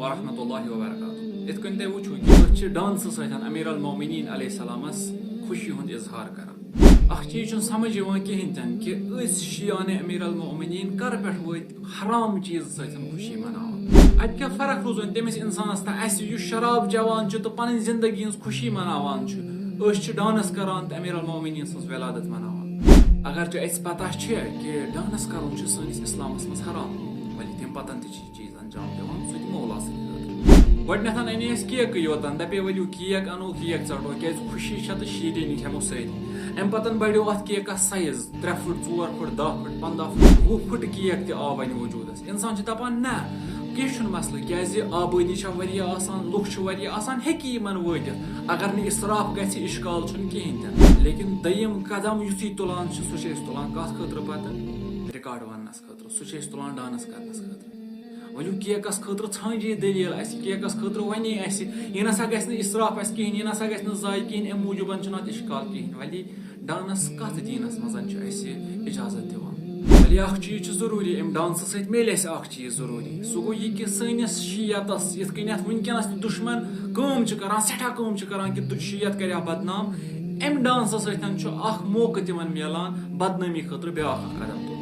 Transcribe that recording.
वरहमतुल्लाहि वबरकातुहू। इत कन ते वुचू कि डांस सहित अमीर अल मोमिनीन अलैहिस्सलामस खुशी हुंद इजहार करान। अख चीज समझ कहें तन कि शियान अमीर अल मोमिनीन कर पे वत हराम चीज सहित खुशी मनावान। अत क्या फर्क रोजन तमिस इंसानस तह शराब चवान तो पन जिंदगी हज खुशी मनावान डांस करान तो अमीर अल मोमिनीन सज विलादत मनावान। अगर तो अस पता कि डांस कर सनिस इस्लामस मज हराम वली तम पतन चीज अंजाम दिवान सह मौला गडनथ अने केक योतन दपे वलू केक अनो केक चटो क्या खुशी तो शीरे नच हेमो सरी अम पतन बढ़ो अत केकस size 3 foot 4 foot 10 foot 15 foot 20 foot cake तव वन वजूदस इंसान दपान ना कह मसल क्या आबादी लुख हेकी वत अगर न इसराफ ग इश्काल कहें लेकिन दयम कदम युथी तुलान सह तुलान कत खतर पत रिकॉर्ड वनस खतर सह तुलान डांस करनस खतर वलू केकस खतर छांजी दलील केकस खतर वन यह नसा ग इसराफ कहें यह नसा ग जाय कहें अम मूजूबन इश्काल कहें वली डांस कत दीनस मज इजाजत दिवान। वली चीज जरूरी अम डांस सत मिले चीज जरूरी सह गो यह कि सनिस शीयतस ये वनकस दुश्मन कम सठा कम कि शीयत कर बदनाम अम डांस सत मौका तिमन मिलान बदनामी खतर ब्या कदम तुल।